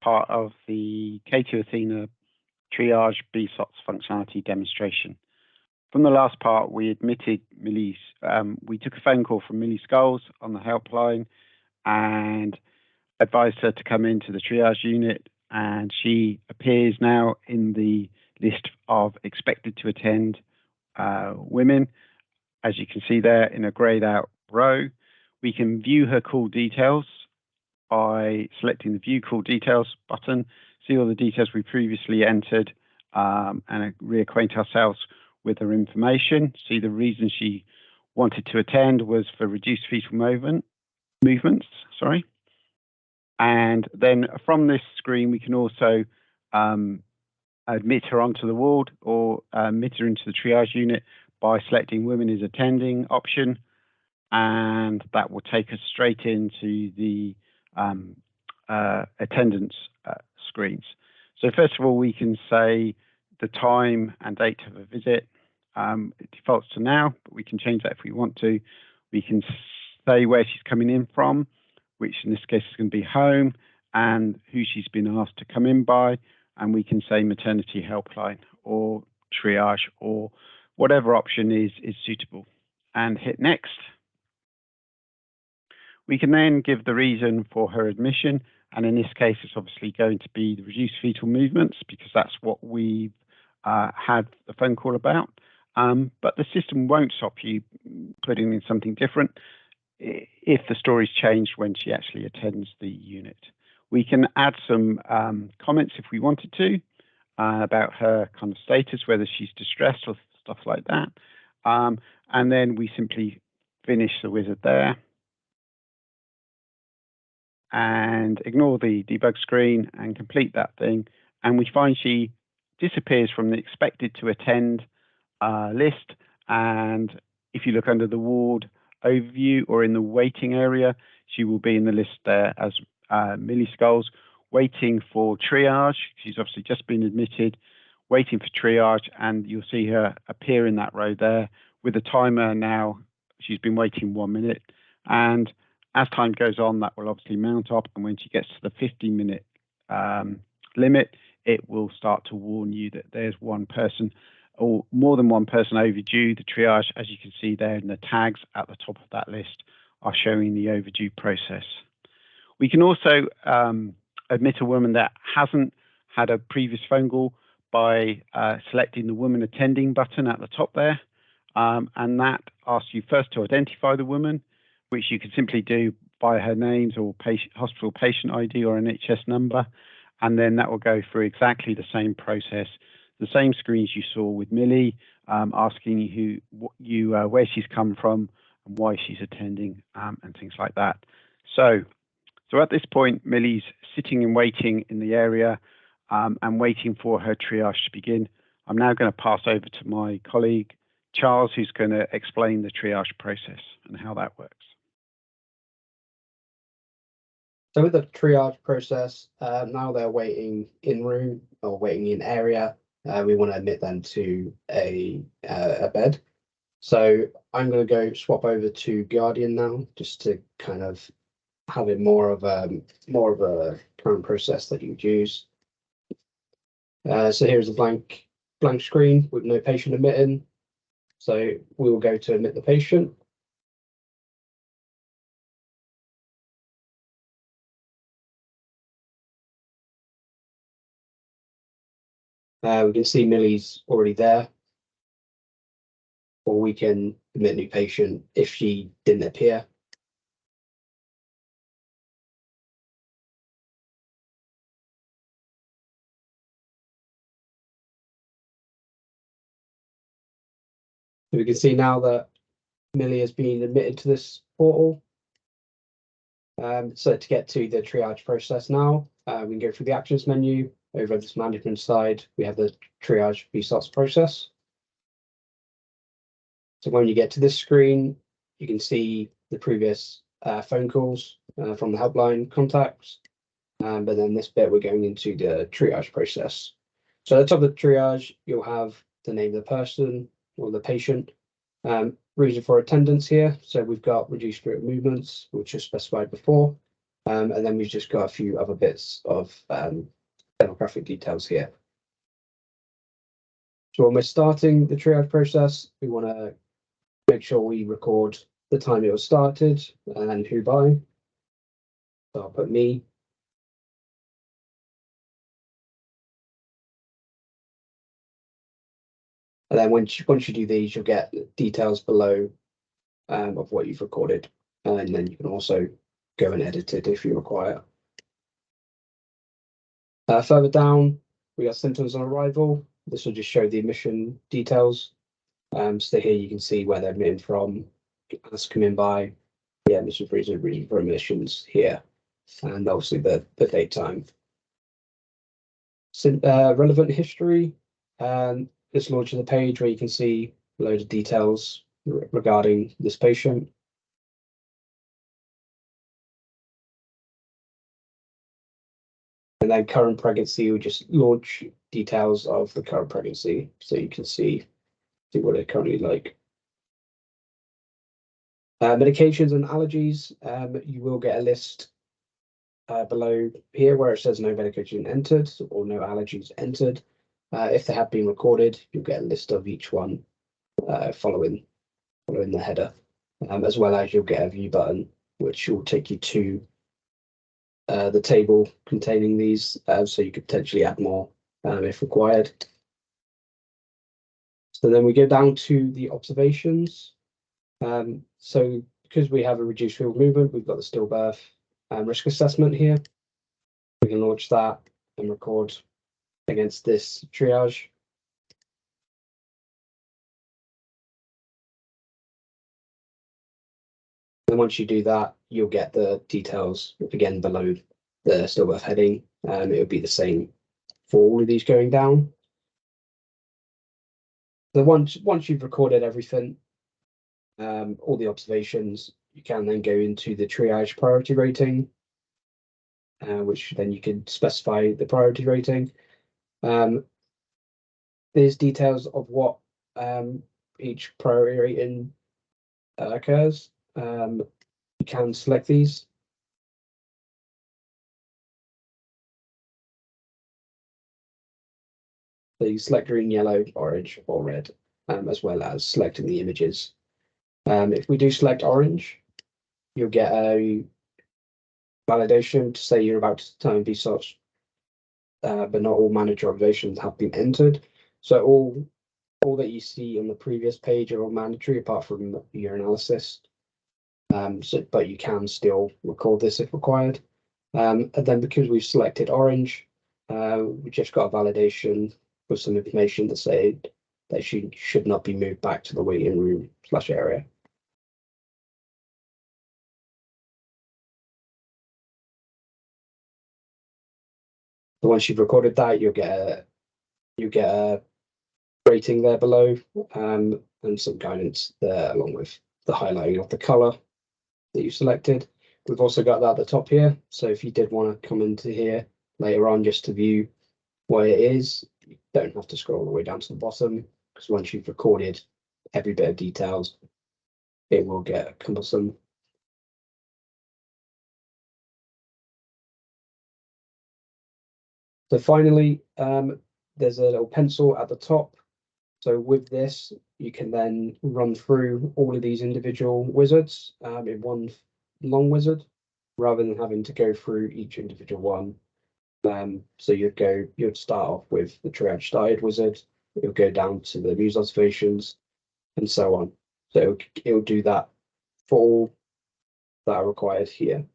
part of the K2 Athena Triage BSOTS functionality demonstration. From the last part, we admitted Millie's, we took a phone call from Millie Scholes on the helpline and advised her to come into the triage unit, and she appears now in the list of expected to attend women, as you can see there in a grayed out row. We can view her call details by selecting the View Call Details button, see all the details we previously entered, and reacquaint ourselves with her information. See the reason she wanted to attend was for reduced fetal movements. And then from this screen, we can also admit her onto the ward or admit her into the triage unit by selecting Women is Attending option, and that will take us straight into the attendance screens. So first of all, we can say the time and date of a visit. It defaults to now, but we can change that if we want to. We can say where she's coming in from, which in this case is going to be home, and who she's been asked to come in by, and we can say maternity helpline or triage or whatever option is suitable, and hit next. We can then give the reason for her admission, and in this case it's obviously going to be the reduced fetal movements because that's what we've had the phone call about, but the system won't stop you putting in something different if the story's changed when she actually attends the unit. We can add some comments if we wanted to about her kind of status, whether she's distressed or stuff like that. And then we simply finish the wizard there and ignore the debug screen and complete that thing. And we find she disappears from the expected to attend list. And if you look under the ward overview or in the waiting area, she will be in the list there as Millie Scholes, waiting for triage. She's obviously just been admitted, waiting for triage, and you'll see her appear in that row there with the timer now. She's been waiting 1 minute, and as time goes on, that will obviously mount up, and when she gets to the 15-minute limit, it will start to warn you that there's one person or more than one person overdue. The triage, as you can see there in the tags at the top of that list, are showing the overdue process. We can also admit a woman that hasn't had a previous phone call by selecting the Woman Attending button at the top there, and that asks you first to identify the woman, which you can simply do by her names or hospital patient ID or NHS number, and then that will go through exactly the same process, the same screens you saw with Millie, asking you where she's come from and why she's attending, and things like that. So at this point, Millie's sitting and waiting in the area and waiting for her triage to begin. I'm now going to pass over to my colleague, Charles, who's going to explain the triage process and how that works. So with the triage process, now they're waiting in room or waiting in area. We want to admit them to a bed. So I'm going to go swap over to Guardian now, just to kind of have it more of a current process that you'd use. So here's a blank screen with no patient admitting. So we will go to admit the patient. We can see Millie's already there, or we can admit a new patient if she didn't appear. So we can see now that Millie has been admitted to this portal. So to get to the triage process now, we can go through the actions menu. Over this management side, we have the triage BSOTS process. So when you get to this screen, you can see the previous phone calls from the helpline contacts. But then this bit, we're going into the triage process. So at the top of the triage, you'll have the name of the person or the patient, reason for attendance here. So we've got reduced fetal movements, which is specified before. And then we've just got a few other bits of demographic details here. So when we're starting the triage process, we want to make sure we record the time it was started and who by. So I'll put me. And then once you do these, you'll get details below of what you've recorded. And then you can also go and edit it if you require. Further down, we got symptoms on arrival. This will just show the admission details. So here you can see where they're admitting from, as coming by, the admission reason for admissions here, and obviously the date time. Relevant history. This launches a page where you can see a load of details regarding this patient. And then current pregnancy will just launch details of the current pregnancy, so you can see what it's currently like. Medications and allergies, you will get a list below here where it says no medication entered or no allergies entered. If they have been recorded, you'll get a list of each one following the header, as well as you'll get a view button, which will take you to the table containing these, so you could potentially add more if required. So then we go down to the observations. So because we have a reduced field movement, we've got the stillbirth risk assessment here. We can launch that and record against this triage. And once you do that, you'll get the details again below the stillbirth heading. It'll be the same for all of these going down. So once you've recorded everything, all the observations, you can then go into the triage priority rating, which then you can specify the priority rating. There's details of what each priority rating occurs. You can select these. So you select green, yellow, orange, or red, as well as selecting the images. If we do select orange, you'll get a validation to say you're about to determine BSOTS, but not all manager observations have been entered. So all that you see on the previous page are all mandatory apart from your analysis. But you can still record this if required. And then because we've selected orange, we just got a validation with some information to say that she should not be moved back to the waiting room / area. So once you've recorded that, you'll get a rating there below, and some guidance there along with the highlighting of the color that you selected. We've also got that at the top here. So if you did want to come into here later on just to view what it is, you don't have to scroll all the way down to the bottom, because once you've recorded every bit of details, it will get cumbersome. So finally, there's a little pencil at the top. So with this, you can then run through all of these individual wizards in one long wizard, rather than having to go through each individual one. So you'd start off with the triage started wizard, you'll go down to the news observations, and so on. So it'll do that for all that are required here.